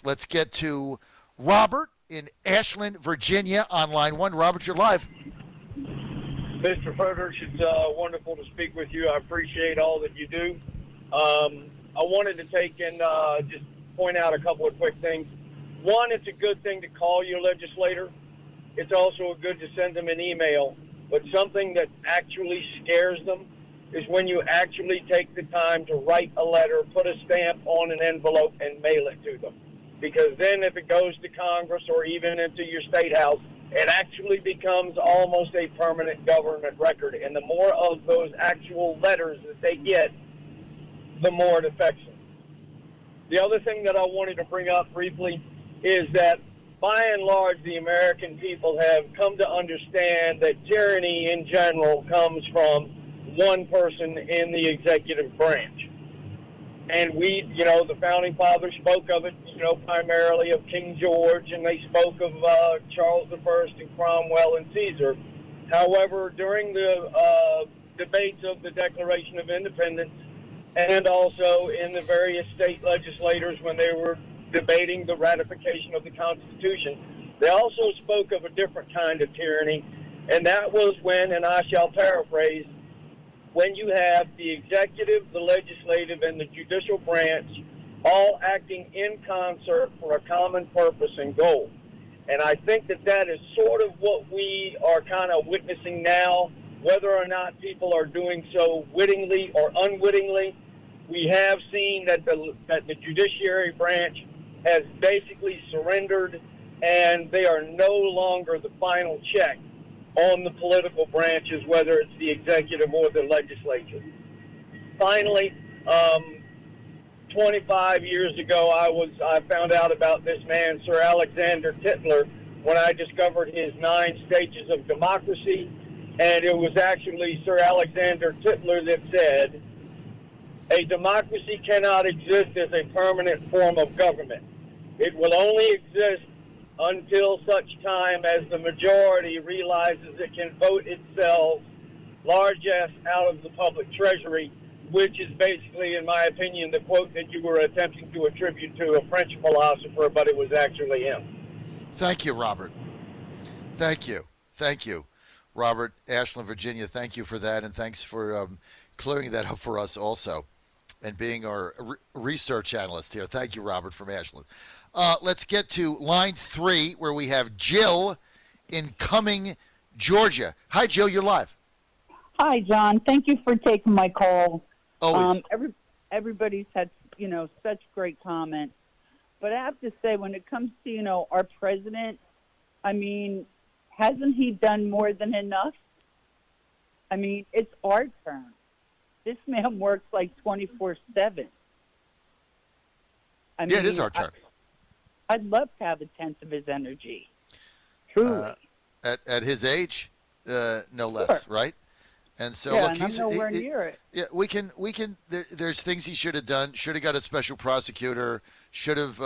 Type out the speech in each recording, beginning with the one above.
Let's get to Robert in Ashland, Virginia, on line 1. Robert, you're live. Mr. Fredericks, it's wonderful to speak with you. I appreciate all that you do. I wanted to take and just point out a couple of quick things. One, it's a good thing to call your legislator. It's also good to send them an email. But something that actually scares them is when you actually take the time to write a letter, put a stamp on an envelope, and mail it to them. Because then if it goes to Congress or even into your state house, it actually becomes almost a permanent government record. And the more of those actual letters that they get, the more it affects them. The other thing that I wanted to bring up briefly is that, by and large, the American people have come to understand that tyranny in general comes from one person in the executive branch. And we, the Founding Fathers spoke of it, primarily of King George, and they spoke of Charles I and Cromwell and Caesar. However, during the debates of the Declaration of Independence, and also in the various state legislators when they were debating the ratification of the Constitution, they also spoke of a different kind of tyranny, and that was when, and I shall paraphrase, when you have the executive, the legislative, and the judicial branch all acting in concert for a common purpose and goal. And I think that that is sort of what we are kind of witnessing now, whether or not people are doing so wittingly or unwittingly. We have seen that the judiciary branch has basically surrendered, and they are no longer the final check on the political branches, whether it's the executive or the legislature. Finally, 25 years ago, I found out about this man, Sir Alexander Tytler, when I discovered his 9 stages of democracy, and it was actually Sir Alexander Tytler that said, "A democracy cannot exist as a permanent form of government. It will only exist until such time as the majority realizes it can vote itself largesse out of the public treasury," which is basically, in my opinion, the quote that you were attempting to attribute to a French philosopher, but it was actually him. Thank you, Robert. Thank you. Robert, Ashland, Virginia, thank you for that, and thanks for clearing that up for us also, and being our research analyst here. Thank you, Robert, from Ashland. Let's get to line 3, where we have Jill in Cumming, Georgia. Hi, Jill, you're live. Hi, John. Thank you for taking my call. Always. Everybody's had, such great comments. But I have to say, when it comes to, our president, hasn't he done more than enough? It's our turn. This man works like 24/7. Yeah, it is our turn. I'd love to have a tenth of his energy. Truly. At his age, no less, Sure. right? And so, yeah, look, and he's I'm nowhere near it. Yeah, we can. There's things he should have done. Should have got a special prosecutor. Should have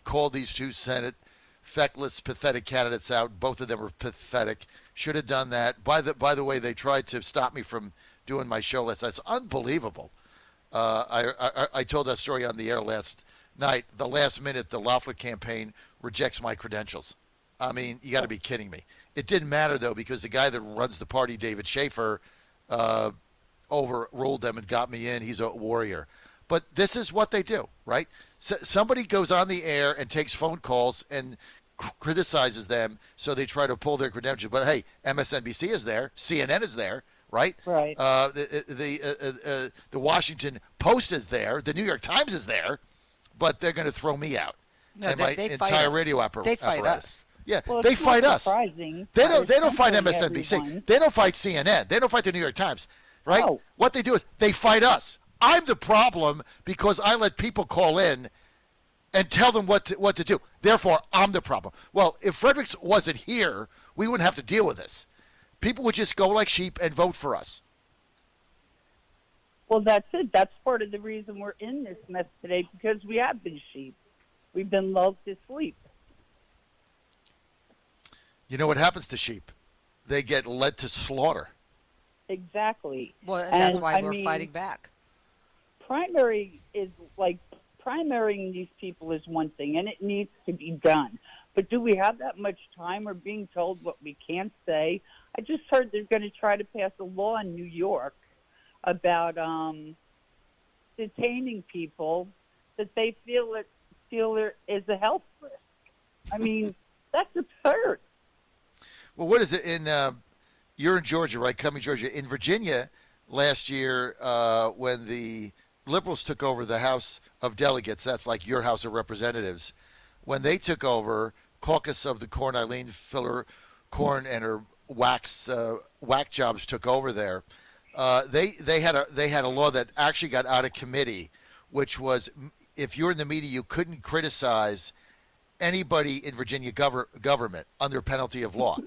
called these 2 Senate feckless, pathetic candidates out. Both of them were pathetic. Should have done that. By the way, they tried to stop me from doing my show last night. It's unbelievable. I told that story on the air last night. The last minute, the Loeffler campaign rejects my credentials. You got to be kidding me. It didn't matter, though, because the guy that runs the party, David Schaefer, overruled them and got me in. He's a warrior. But this is what they do, right? Somebody goes on the air and takes phone calls and criticizes them, so they try to pull their credentials. But, hey, MSNBC is there. CNN is there, right? Right. The Washington Post is there. The New York Times is there. But they're going to throw me out. No, and my entire radio apparatus. They fight us. Yeah, Well, they it's fight not us. surprising. They don't fight Everyone. MSNBC. They don't fight CNN. They don't fight the New York Times, right? No. What they do is they fight us. I'm the problem because I let people call in and tell them what to do. Therefore, I'm the problem. Well, if Fredericks wasn't here, we wouldn't have to deal with this. People would just go like sheep and vote for us. Well, that's it. That's part of the reason we're in this mess today, because we have been sheep. We've been lulled to sleep. You know what happens to sheep? They get led to slaughter. Exactly. Well, and that's why we're fighting back. Primary is like primarying these people is one thing, and it needs to be done. But do we have that much time? We're being told what we can't say. I just heard they're going to try to pass a law in New York about detaining people that they feel there is a health risk. I mean, that's absurd. Well, what is it in? You're in Georgia, right? Cumming, Georgia. In Virginia, last year, when the liberals took over the House of Delegates, that's like your House of Representatives. When they took over, caucus of the corn, Eileen Filler Corn and her whack jobs took over there. They had a law that actually got out of committee, which was if you're in the media, you couldn't criticize anybody in Virginia government under penalty of law.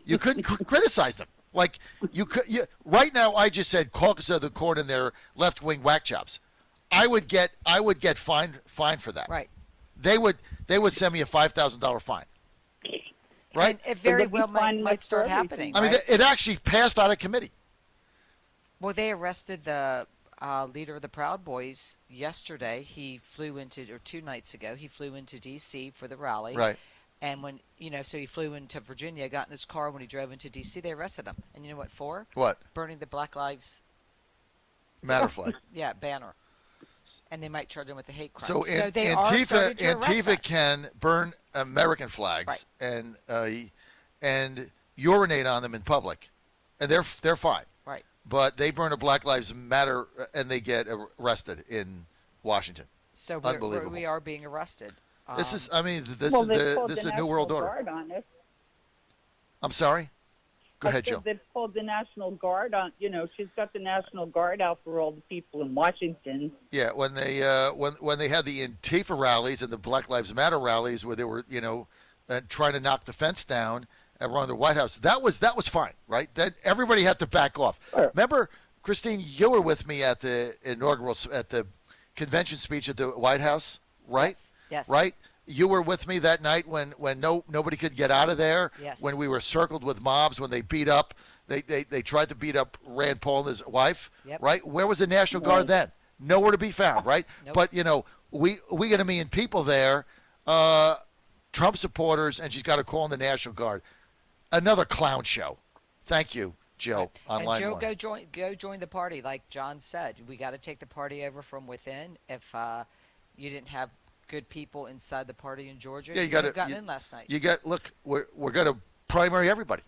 You couldn't criticize them. Like right now, I just said caucus of the corn and their left-wing whack jobs. I would get fined for that. Right. They would send me a $5,000 fine. Right. And it very well might start happening. I mean, it actually passed out of committee. Well, they arrested the leader of the Proud Boys yesterday. He flew or 2 nights ago, he flew into D.C. for the rally. Right. And when, so he flew into Virginia, got in his car. When he drove into D.C., they arrested him. And you know what for? What? Burning the Black Lives Matter flag. Yeah, banner. And they might charge him with a hate crime. So, they are starting to arrest Antifa us. can burn American flags and urinate on them in public, and they're fine. Right. But they burn a Black Lives Matter and they get arrested in Washington. So Unbelievable. we are being arrested. This is a new world order. I'm sorry. Go ahead, Jill. They've pulled the National Guard on. She's got the National Guard out for all the people in Washington. Yeah, when they when they had the Antifa rallies and the Black Lives Matter rallies where they were trying to knock the fence down around the White House, that was fine, right? That everybody had to back off. Sure. Remember, Christine, you were with me at the convention speech at the White House, right? Yes. Right. You were with me that night when nobody could get out of there. Yes. When we were circled with mobs, when they beat up, they tried to beat up Rand Paul and his wife. Yep. Right. Where was the National Guard then? Nowhere to be found. Right. Nope. But we got a million people there, Trump supporters, and she's got to call in the National Guard. Another clown show. Thank you, Jill. Right. On line Joe, one. go join the party, like John said. We got to take the party over from within. If you didn't have good people inside the party in Georgia, Yeah, you got got in last night. We're going to primary everybody.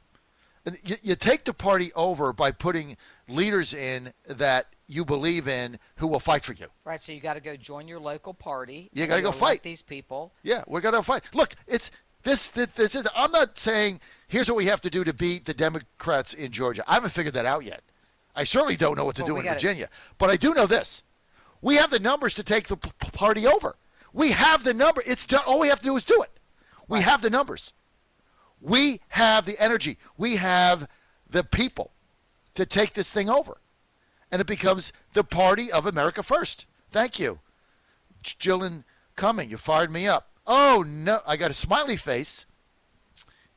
And you take the party over by putting leaders in that you believe in who will fight for you. Right, so you got to go join your local party. You got to go elect fight these people. Yeah, we're going to fight. Look, it's this is. I'm not saying here's what we have to do to beat the Democrats in Georgia. I haven't figured that out yet. I certainly don't know what to do in Virginia, but I do know this: we have the numbers to take the party over. We have the number. It's done. All we have to do is do it. We have the numbers. We have the energy. We have the people to take this thing over. And it becomes the party of America first. Thank you. Jillian Cumming, you fired me up. Oh, no. I got a smiley face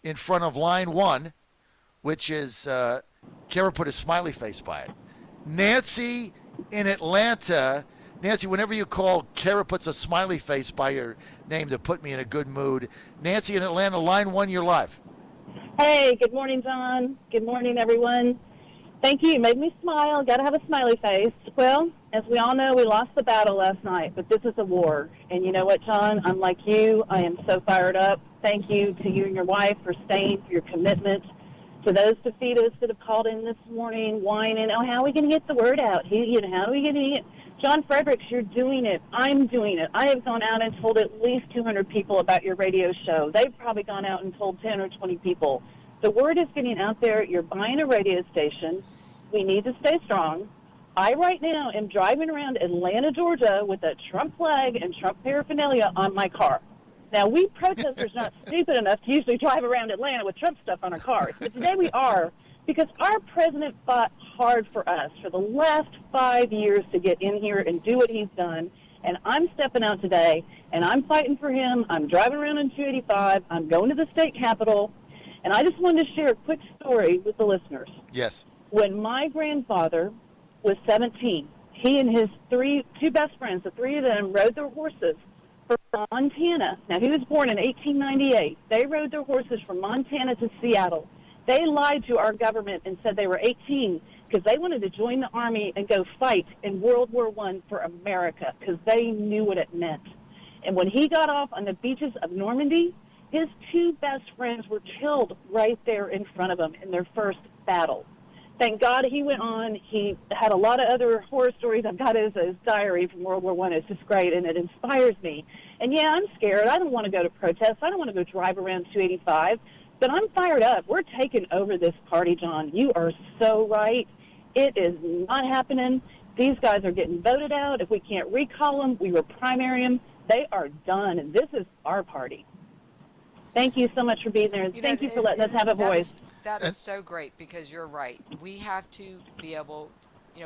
in front of line 1, which is, Kara put a smiley face by it. Nancy in Atlanta. Nancy, whenever you call, Kara puts a smiley face by your name to put me in a good mood. Nancy in Atlanta, line 1, you're live. Hey, good morning, John. Good morning, everyone. Thank you. You made me smile. Got to have a smiley face. Well, as we all know, we lost the battle last night, but this is a war. And you know what, John? I'm like you. I am so fired up. Thank you to you and your wife for staying, for your commitment. To those defeatists that have called in this morning, whining, oh, how are we going to get the word out? How are we going to get John Fredericks, you're doing it. I'm doing it. I have gone out and told at least 200 people about your radio show. They've probably gone out and told 10 or 20 people. The word is getting out there. You're buying a radio station. We need to stay strong. I right now am driving around Atlanta, Georgia with a Trump flag and Trump paraphernalia on my car. Now, we protesters are not stupid enough to usually drive around Atlanta with Trump stuff on our cars. But today we are, because our president fought hard for us for the last 5 years to get in here and do what he's done. And I'm stepping out today, and I'm fighting for him. I'm driving around on 285. I'm going to the state capitol. And I just wanted to share a quick story with the listeners. Yes. When my grandfather was 17, He and his two best friends, the three of them, rode their horses from Montana. Now, he was born in 1898. They rode their horses from Montana to Seattle. They lied to our government and said they were 18 because they wanted to join the Army and go fight in World War I for America because they knew what it meant. And when he got off on the beaches of Normandy, his two best friends were killed right there in front of him in their first battle. Thank God he went on. He had a lot of other horror stories. I've got his diary from World War I. It's just great, and it inspires me. And, yeah, I'm scared. I don't want to go to protests. I don't want to go drive around 285. But I'm fired up. We're taking over this party, John. You are so right. It is not happening. These guys are getting voted out. If we can't recall them, we will primary them. They are done, and this is our party. Thank you so much for being there. Thank you for letting us have a voice. That is so great because you're right. We have to be able,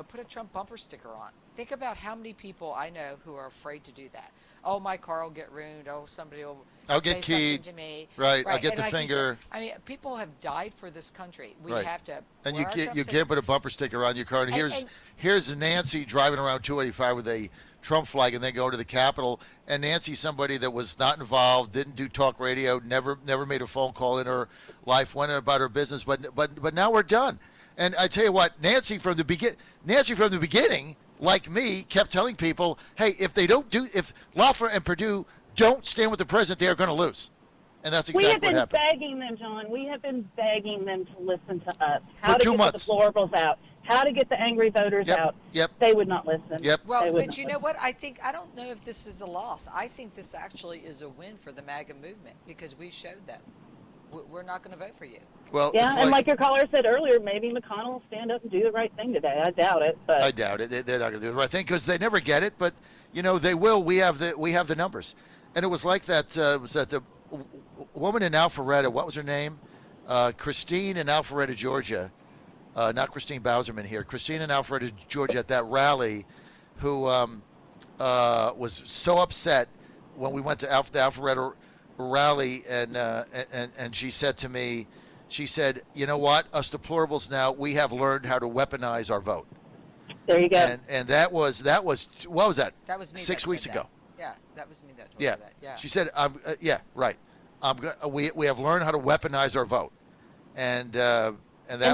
put a Trump bumper sticker on. Think about how many people I know who are afraid to do that. Oh, my car will get ruined. Oh, somebody will I'll say get keyed. something to me. Right. I'll get And the like finger. Said, people have died for this country. We Right. have to. And wear our Trump you sticker. can't put a bumper sticker on your car. And here's Nancy driving around 285 with a Trump flag, and then go to the Capitol. And Nancy's somebody that was not involved, didn't do talk radio, never made a phone call in her life, went about her business. But now we're done. And I tell you what, Nancy from the beginning, like me, kept telling people, hey, if Loeffler and Perdue don't stand with the president, they are going to lose. And that's exactly what happened. We have been begging them, John. We have been begging them to listen to us. How For to 2 get months. the deplorables out. How to get the angry voters out. Yep. They would not listen. Yep. Well, but you know what? I don't know if this is a loss. I think this actually is a win for the MAGA movement because we showed them. We're not going to vote for you. Well, Yeah, and like your caller said earlier, maybe McConnell will stand up and do the right thing today. I doubt it. But I doubt it. They're not going to do the right thing because they never get it. But they will. We have the numbers, and it was like that. Was that the woman in Alpharetta? What was her name? Christine in Alpharetta, Georgia. Not Christine Bowserman here. Christine in Alpharetta, Georgia, at that rally, who was so upset when we went to the Alpharetta rally, and she said to me, she said, you know what, us deplorables now, we have learned how to weaponize our vote. there you go. And that was what was that? That was me. 6 weeks ago. Yeah, that was me. That told Yeah. you that. Yeah. She said, yeah, right. We have learned how to weaponize our vote, and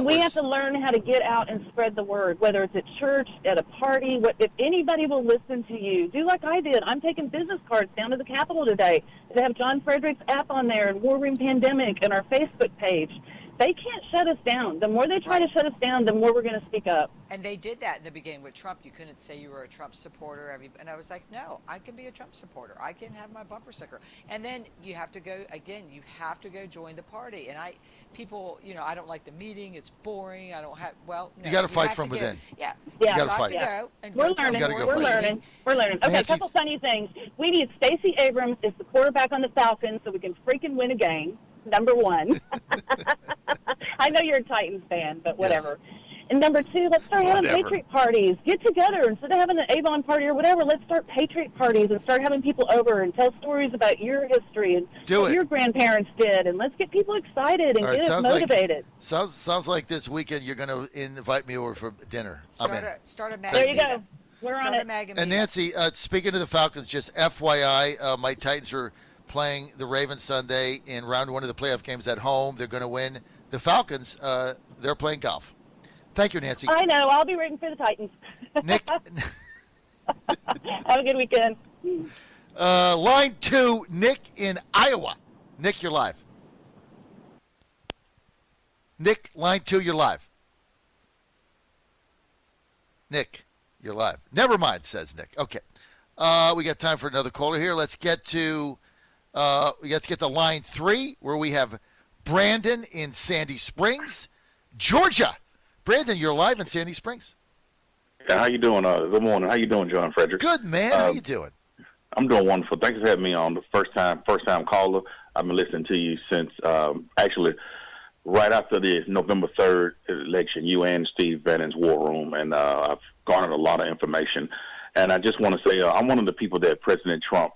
we have to learn how to get out and spread the word, whether it's at church, at a party. If anybody will listen to you, do like I did. I'm taking business cards down to the Capitol today to have John Fredericks app on there and War Room Pandemic and our Facebook page. They can't shut us down. The more they try to shut us down, the more we're going to speak up. And they did that in the beginning with Trump. You couldn't say you were a Trump supporter. And I was like, no, I can be a Trump supporter. I can have my bumper sticker. And then you have to go, again, you have to go join the party. And people, I don't like the meeting. It's boring. I don't have, no. You got to fight have from to go. within. Yeah. You got to have fight. to go and We're go to learning. gotta go We're fight. learning. We're learning. Okay, Nancy. a couple funny things. We need Stacey Abrams as the quarterback on the Falcons so we can freaking win a game. Number one. I know you're a Titans fan, but whatever. And number two, let's start having Patriot parties. Get together. Instead of having an Avon party or whatever, let's start Patriot parties and start having people over and tell stories about your history and what your grandparents did. And let's get people excited and get us motivated. Sounds like this weekend you're going to invite me over for dinner. Start a MAGA. There you go. We're on it. And Nancy, speaking of the Falcons, just FYI, my Titans are playing the Ravens Sunday in round one of the playoff games at home. They're going to win. The Falcons, they're playing golf. Thank you, Nancy. I know. I'll be rooting for the Titans. Nick. Have a good weekend. Line 2, Nick in Iowa. Nick, you're live. Nick, line 2, you're live. Nick, you're live. Never mind, says Nick. Okay. We got time for another caller here. Let's get to line 3, where we have Brandon in Sandy Springs, Georgia. Brandon, you're live in Sandy Springs. Yeah, how you doing? Good morning. How you doing, John Fredericks? Good, man. How you doing? I'm doing wonderful. Thanks for having me on. The first time caller. I've been listening to you since actually right after the November 3rd election, you and Steve Bannon's War Room, and I've garnered a lot of information. And I just want to say I'm one of the people that President Trump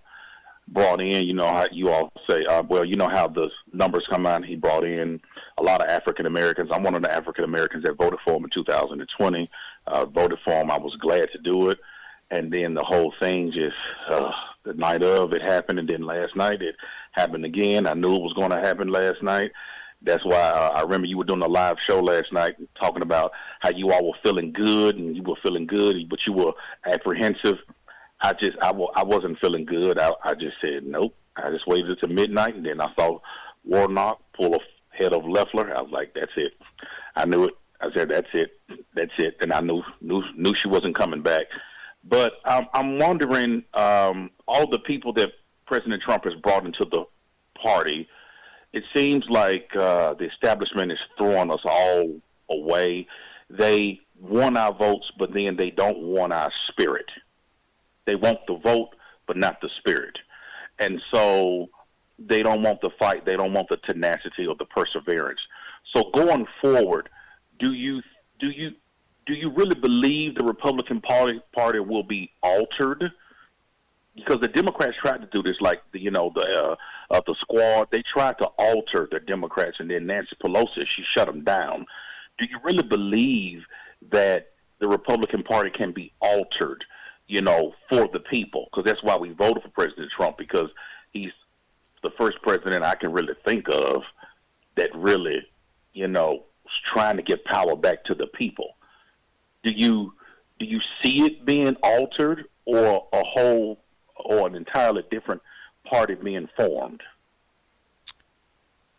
brought in. You know how you all say, you know how the numbers come out. He brought in a lot of African Americans. I'm one of the African Americans that voted for him in 2020. voted for him. I was glad to do it. And then the whole thing just, the night of it happened, and then last night it happened again. I knew it was going to happen last night. That's why I remember you were doing a live show last night talking about how you all were feeling good, and you were feeling good, but you were apprehensive. I wasn't feeling good. I just said, nope. I just waited until midnight, and then I saw Warnock pull a head of Leffler. I was like, that's it. I knew it. I said, that's it. And I knew she wasn't coming back. But I'm wondering, all the people that President Trump has brought into the party, it seems like the establishment is throwing us all away. They want our votes, but then they don't want our spirit. They want the vote, but not the spirit. And so they don't want the fight. They don't want the tenacity or the perseverance. So going forward, do you really believe the Republican Party will be altered? Because the Democrats tried to do this, like the squad. They tried to alter the Democrats, and then Nancy Pelosi, she shut them down. Do you really believe that the Republican Party can be altered, for the people? Because that's why we voted for President Trump, because he's the first president I can really think of that really, is trying to give power back to the people. Do you see it being altered, or an entirely different party being formed?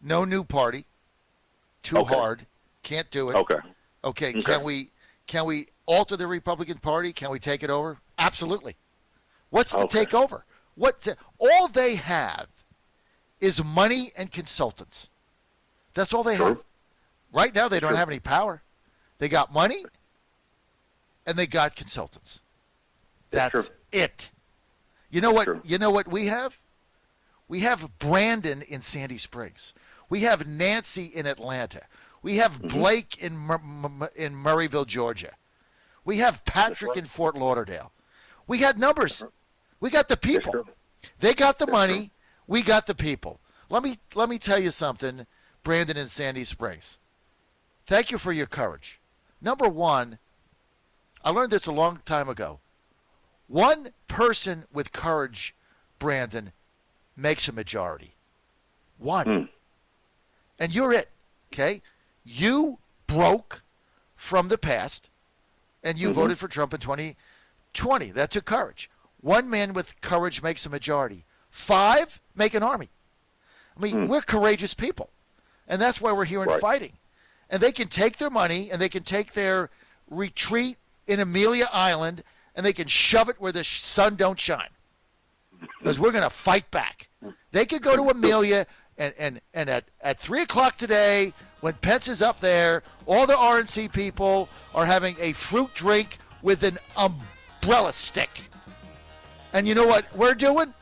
No new party. Too hard. Can't do it. Okay. Can we alter the Republican Party? Can we take it over? Absolutely. What's the takeover? All they have is money and consultants. That's all they have. Right now, they don't have any power. They got money, and they got consultants. That's it. You know what? You know what we have? We have Brandon in Sandy Springs. We have Nancy in Atlanta. We have Blake in Murrayville, Georgia. We have Patrick in Fort Lauderdale. We got numbers. We got the people. They got the money. We got the people. Let me tell you something, Brandon in Sandy Springs. Thank you for your courage. Number one, I learned this a long time ago. One person with courage, Brandon, makes a majority. One. And you're it, okay? You broke from the past, and you voted for Trump in 2020. That took courage. One man with courage makes a majority. 5 make an army. I mean, we're courageous people, and that's why we're here and fighting. And they can take their money, and they can take their retreat in Amelia Island, and they can shove it where the sun don't shine, because we're going to fight back. They could go to Amelia, and at 3 o'clock today, when Pence is up there, all the RNC people are having a fruit drink with an umbrella stick. And you know what we're doing?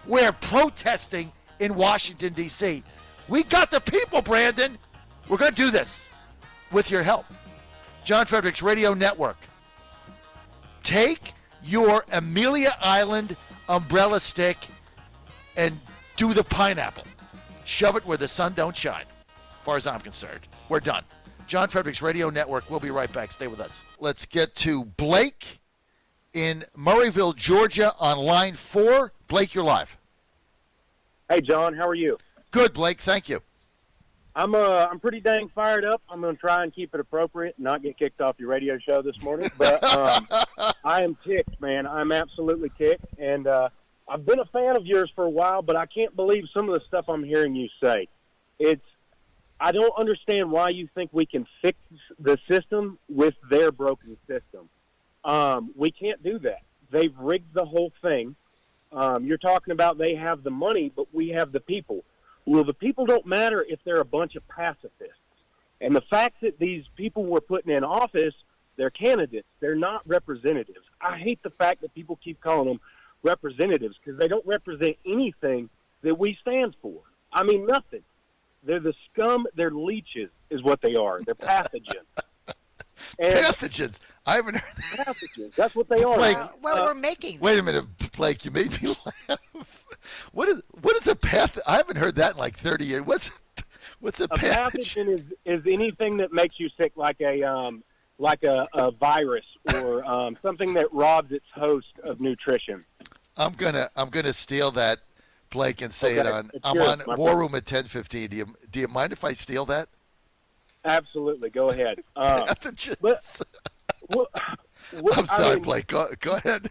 We're protesting in Washington, D.C. We got the people, Brandon. We're going to do this with your help. John Fredericks Radio Network. Take your Amelia Island umbrella stick and do the pineapple. Shove it where the sun don't shine, as far as I'm concerned. We're done. John Fredericks Radio Network. We'll be right back. Stay with us. Let's get to Blake in Murrayville, Georgia on line 4. Blake, you're live. Hey, John. How are you? Good, Blake. Thank you. I'm pretty dang fired up. I'm going to try and keep it appropriate and not get kicked off your radio show this morning. But I am ticked, man. I'm absolutely ticked. And I've been a fan of yours for a while, but I can't believe some of the stuff I'm hearing you say. I don't understand why you think we can fix the system with their broken system. We can't do that. They've rigged the whole thing. You're talking about they have the money, but we have the people. Well, the people don't matter if they're a bunch of pacifists. And the fact that these people we're putting in office, they're candidates. They're not representatives. I hate the fact that people keep calling them representatives because they don't represent anything that we stand for. I mean, nothing. They're the scum. They're leeches is what they are. They're pathogens. Pathogens. I haven't heard that. Pathogens. That's what they are. Blake, Well, we're making. Wait a minute, Blake. You made me laugh. What is a path? I haven't heard that in like 30 years. What's a pathogen? Pathogen is anything that makes you sick, like like a virus or something that robs its host of nutrition. I'm gonna steal that, Blake, and say it Okay. on. It's I'm yours, on my War friend. Room at 10:15. Do you mind if I steal that? Absolutely. Go ahead. Just- But- I'm sorry, I mean, Blake. Go ahead.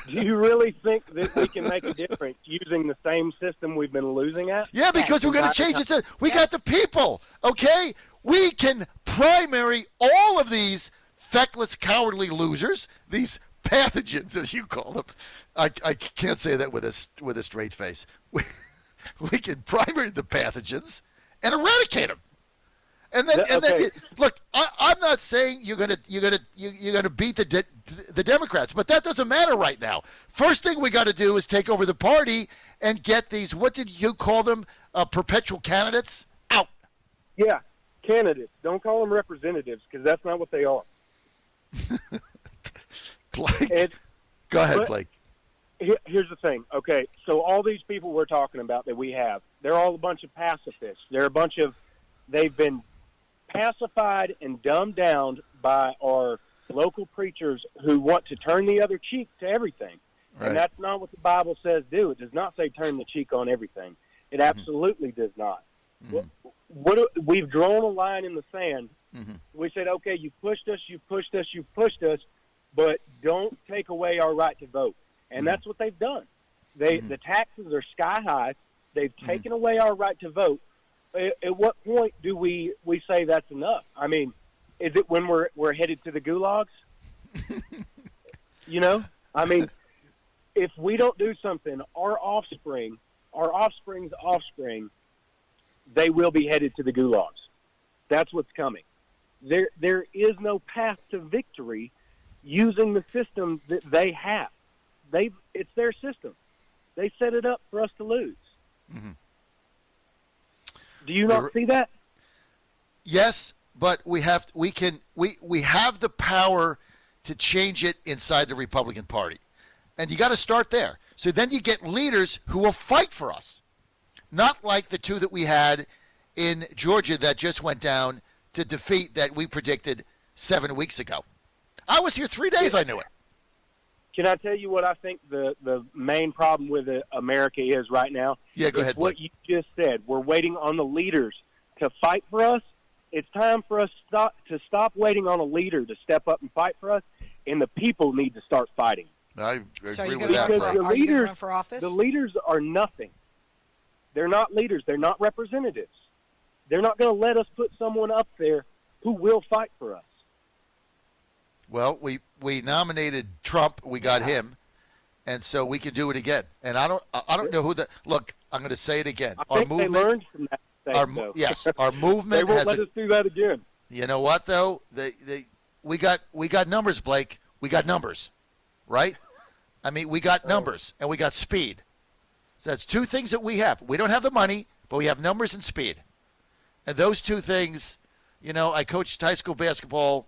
do you really think that we can make a difference using the same system we've been losing at? Yeah, because we're going to change it. We got the people, okay? We can primary all of these feckless, cowardly losers, these pathogens, as you call them. I can't say that with a straight face. We can primary the pathogens and eradicate them. And then, Okay. look. I'm not saying you're gonna beat the Democrats, but that doesn't matter right now. First thing we got to do is take over the party and get these. What did you call them? Perpetual candidates out. Yeah, candidates. Don't call them representatives because that's not what they are. Blake, And- go ahead, but- Blake. Here's the thing. Okay, so all these people we're talking about that we have, they're all a bunch of pacifists. They've been pacified and dumbed down by our local preachers who want to turn the other cheek to everything. Right. And that's not what the Bible says do. It does not say turn the cheek on everything. It absolutely does not. We've drawn a line in the sand. We said, okay, you pushed us, but don't take away our right to vote. And that's what they've done. The taxes are sky high. They've taken away our right to vote. At what point do we say that's enough? I mean, is it when we're headed to the gulags? I mean, if we don't do something, our offspring's offspring, they will be headed to the gulags. That's what's coming. There is no path to victory using the system that they have. It's their system. They set it up for us to lose. Do you not see that? Yes, but we have the power to change it inside the Republican Party. And you got to start there. So then you get leaders who will fight for us. Not like the two that we had in Georgia that just went down to defeat that we predicted 7 weeks ago. I was here 3 days, I knew it. Can I tell you what I think the main problem with America is right now? Yeah, go It's ahead, what Blake. you just said. We're waiting on the leaders to fight for us. It's time for us to stop waiting on a leader to step up and fight for us, and the people need to start fighting. I So agree you're with that, gonna Blake. are you going to run for office? The leaders are nothing. They're not leaders. They're not representatives. They're not going to let us put someone up there who will fight for us. Well, we nominated Trump. We got him, and so we can do it again. And I don't know who the look. I'm going to say it again. I think they learned from that mistake, though. Yes, our movement They won't has. let us do that again. You know what though? We got numbers, Blake. We got numbers, right? I mean, we got numbers and we got speed. So that's two things that we have. We don't have the money, but we have numbers and speed. And those two things, I coached high school basketball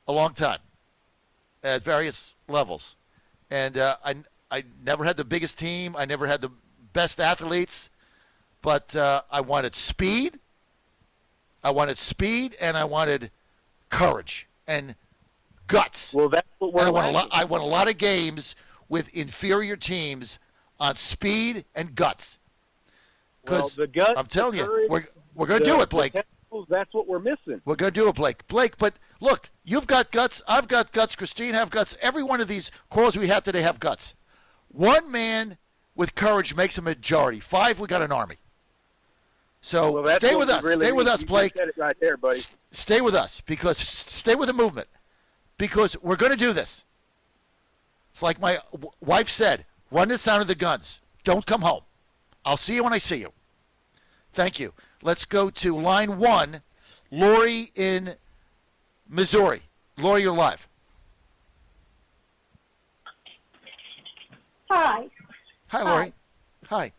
a long time at various levels. And I never had the biggest team. I never had the best athletes. But I wanted speed. I wanted speed, and I wanted courage and guts. Well, that's what we're And lacking. I won a lot of games with inferior teams on speed and guts. Because the guts, I'm telling the courage, you, we're going to do it, Blake. the tentacles, that's what we're missing. We're going to do it, Blake. Blake, but look, you've got guts. I've got guts. Christine have guts. Every one of these calls we have today have guts. One man with courage makes a majority. 5, we got an army. So Well, that's stay what with we us. really Stay with need. us, You Blake. just said it right there, buddy. Stay with us stay with the movement because we're going to do this. It's like my wife said, run the sound of the guns. Don't come home. I'll see you when I see you. Thank you. Let's go to line 1, Lori in Missouri. Lori, you're live. Hi. Hi, Lori. Hi.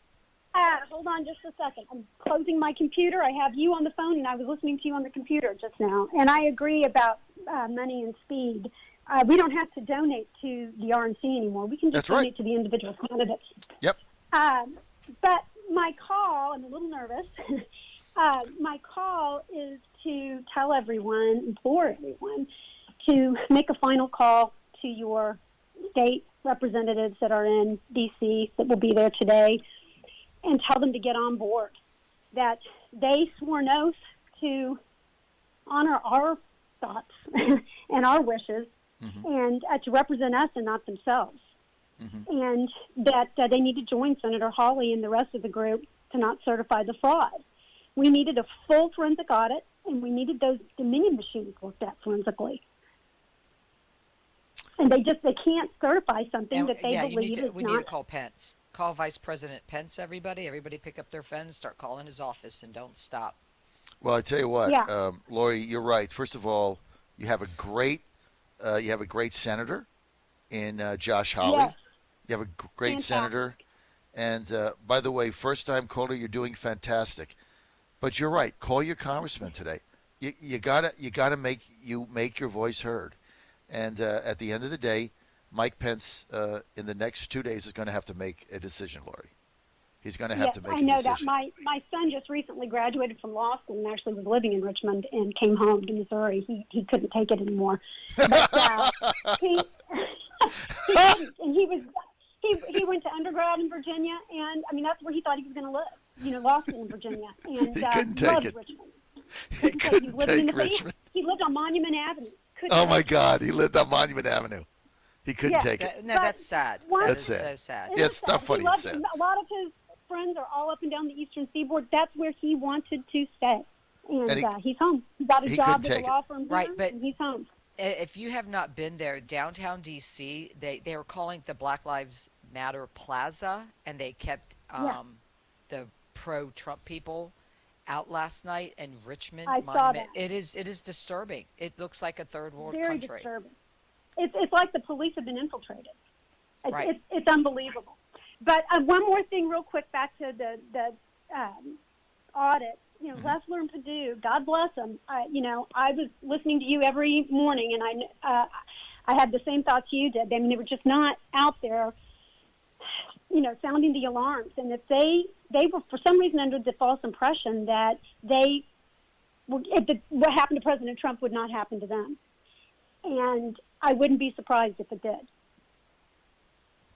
Hold on just a second. I'm closing my computer. I have you on the phone, and I was listening to you on the computer just now. And I agree about money and speed. We don't have to donate to the RNC anymore. We can just That's right. donate to the individual candidates. Yep. But my call, I'm a little nervous. My call is to tell everyone, implore everyone, to make a final call to your state representatives that are in D.C. that will be there today and tell them to get on board, that they swore an oath to honor our thoughts and our wishes and to represent us and not themselves. And that they need to join Senator Hawley and the rest of the group to not certify the fraud. We needed a full forensic audit, and we needed those Dominion machines looked at forensically. And they can't certify something that they believe is not. We need to call Pence. Call Vice President Pence, everybody. Everybody pick up their phones, start calling his office, and don't stop. Well, I tell you what, Lori, you're right. First of all, you have a great senator in Josh Hawley. Yes. You have a great senator. And by the way, first-time caller, you're doing fantastic. But you're right. Call your congressman today. You gotta make your voice heard. And at the end of the day, Mike Pence in the next 2 days is going to have to make a decision, Lori. He's going to have to make a decision. I know that. My son just recently graduated from law school and actually was living in Richmond and came home to Missouri. He couldn't take it anymore. But he didn't. And he went to undergrad in Virginia, and I mean that's where he thought he was going to live. Law school in Virginia, and he couldn't take it. Richmond. He couldn't take Richmond. He lived on Monument Avenue. Oh my God, he lived on Monument Avenue. He couldn't take it. No, that's sad. That's sad. So sad. Yeah, it's not funny. It's sad. A lot of his friends are all up and down the Eastern Seaboard. That's where he wanted to stay, and he's home. He got a job at a law firm here, and he's home. If you have not been there, downtown D.C., they were calling it the Black Lives Matter Plaza, and they kept the pro-Trump people out last night in Richmond Monument. It is disturbing. It looks like a third world country. Very disturbing. It's like the police have been infiltrated. It's unbelievable. But one more thing real quick back to the audit. Leffler and Perdue, God bless them. I was listening to you every morning, and I had the same thoughts you did. I mean, they were just not out there, sounding the alarms. And if they were for some reason under the false impression that what happened to President Trump would not happen to them. And I wouldn't be surprised if it did.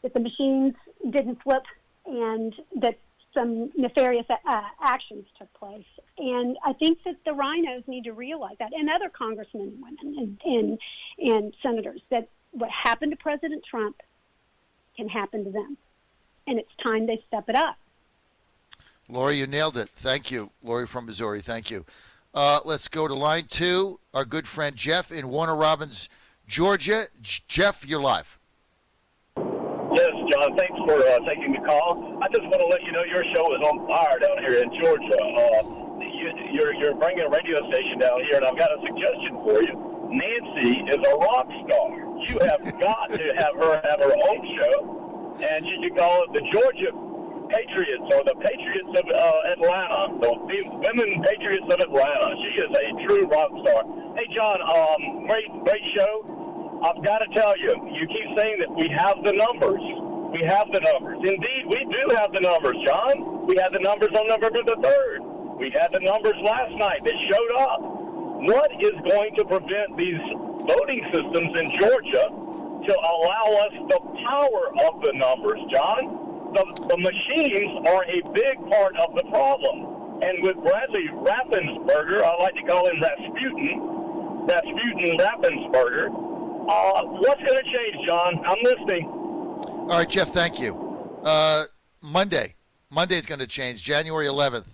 If the machines didn't flip and that some nefarious actions took place. And I think that the rhinos need to realize that, and other congressmen and women and senators, that what happened to President Trump can happen to them. And it's time they step it up. Lori, you nailed it. Thank you. Lori from Missouri, thank you. Let's go to line 2, our good friend Jeff in Warner Robins, Georgia. Jeff, you're live. Yes, John, thanks for taking the call. I just want to let you know your show is on fire down here in Georgia. You're bringing a radio station down here, and I've got a suggestion for you. Nancy is a rock star. You have got to have her own show, and you should call it the Georgia Patriots or the Patriots of Atlanta, the Women Patriots of Atlanta. She is a true rock star. Hey, John, great show. I've got to tell you, you keep saying that we have the numbers. We have the numbers. Indeed, we do have the numbers, John. We had the numbers on November the 3rd. We had the numbers last night that showed up. What is going to prevent these voting systems in Georgia to allow us the power of the numbers, John? The machines are a big part of the problem. And with Bradley Raffensperger, I like to call him Rasputin Raffensperger, what's going to change, John? I'm listening. All right, Jeff, thank you. Monday's going to change, January 11th.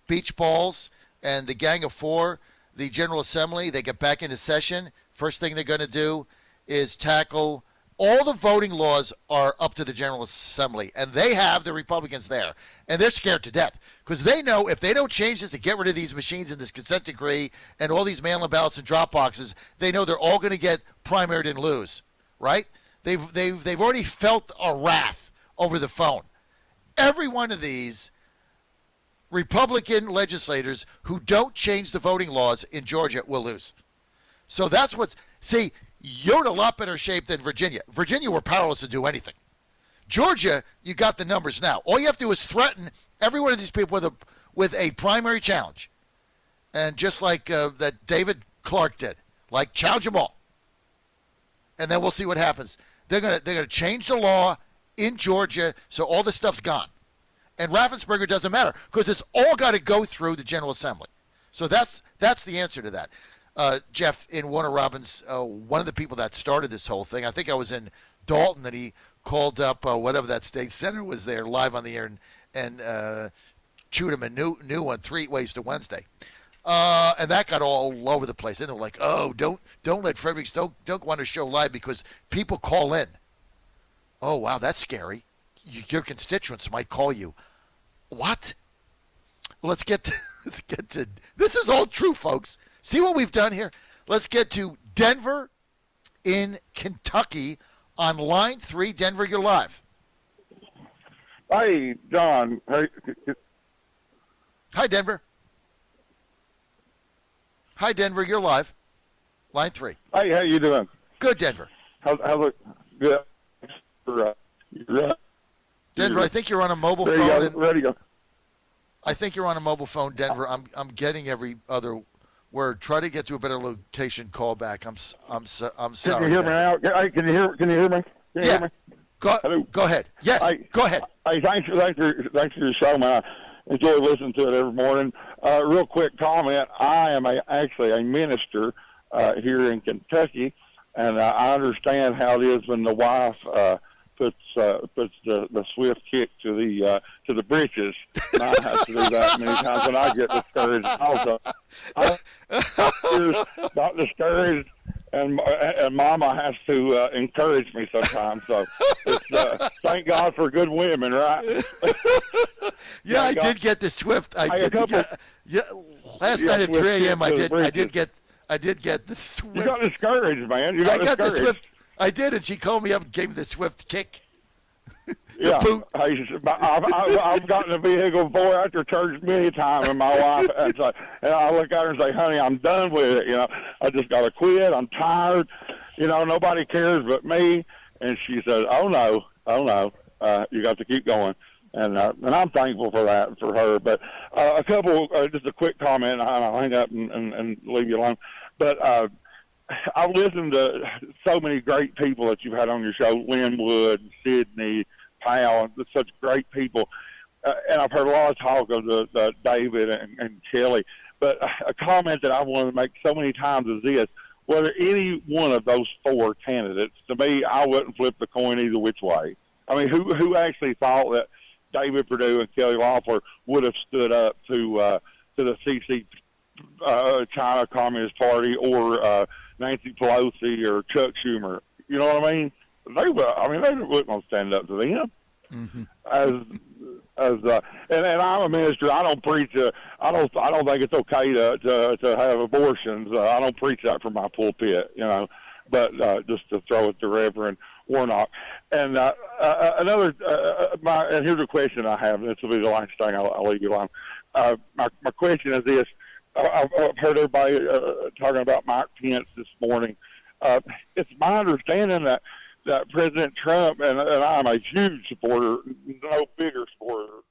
Beach balls and the Gang of Four, the General Assembly, they get back into session. First thing they're going to do is tackle all the voting laws are up to the General Assembly, and they have the Republicans there. And they're scared to death because they know if they don't change this and get rid of these machines and this consent decree and all these mail-in ballots and drop boxes, they know they're all going to get primaried and lose, right? They've already felt a wrath over the phone. Every one of these Republican legislators who don't change the voting laws in Georgia will lose. So that's see, you're in a lot better shape than Virginia. Virginia, we're powerless to do anything. Georgia, you got the numbers now. All you have to do is threaten every one of these people with a primary challenge. and just like that David Clark did, like challenge them all, and then we'll see what happens. They're gonna change the law in Georgia so all this stuff's gone, and Raffensperger doesn't matter because it's all got to go through the General Assembly. So that's the answer to that. Jeff, in Warner Robins, one of the people that started this whole thing, I think I was in Dalton, and he called up whatever that state senator was there live on the air and chewed him a new one, 3 ways to Wednesday. And that got all over the place. And they were like, oh, don't let Fredericks, don't go on a show live because people call in. Oh, wow, that's scary. Your constituents might call you. What? Well, let's get to this is all true, folks. See what we've done here? Let's get to Denver in Kentucky on line 3. Denver, you're live. Hey, John. Hey. Hi, Denver. Hi, Denver, you're live. Line 3. Hey, how you doing? Good, Denver. How's it? Good. Denver, I think you're on a mobile there phone. you go. Ready to go. I think you're on a mobile phone, Denver. I'm getting every other word. Try to get to a better location. Call back. I'm sorry. Can you hear me now? Hey, can you hear me? Can you hear me? Go ahead. Yes. Hey, go ahead. Hey, thanks for your show, man. I enjoy listening to it every morning. Real quick comment. I am actually a minister here in Kentucky, and I understand how it is when the wife puts the swift kick to the britches. And I have to do that many times when I get discouraged. Also, I got discouraged, and Mama has to encourage me sometimes. So it's, thank God for good women, right? Yeah, I did get the swift. Last night at 3 a.m. I did get the swift. You got discouraged, man. I got the swift. I did, and she called me up and gave me the swift kick. Yeah, I've gotten a vehicle before after church many times, and my wife, and I look at her and say, honey, I'm done with it. I just got to quit. I'm tired. Nobody cares but me. And she said, oh, no, you got to keep going. And I'm thankful for that, for her. But a couple, just a quick comment, and I'll hang up and leave you alone. But I've listened to so many great people that you've had on your show, Linwood, Sydney, Powell, such great people. And I've heard a lot of talk of the David and Kelly. But a comment that I wanted to make so many times is this: whether any one of those 4 candidates, to me, I wouldn't flip the coin either which way. I mean, who actually thought that David Perdue and Kelly Loeffler would have stood up to the CC China Communist Party or Nancy Pelosi or Chuck Schumer? You know what I mean? They wouldn't want to stand up to them. Mm-hmm. And I'm a minister. I don't preach. I don't think it's okay to have abortions. I don't preach that from my pulpit, But just to throw it to Reverend Warnock. And and here's a question I have. This will be the last thing. I'll leave you alone. My question is this: I've heard everybody talking about Mike Pence this morning. It's my understanding that President Trump, and I'm a huge supporter, no bigger supporter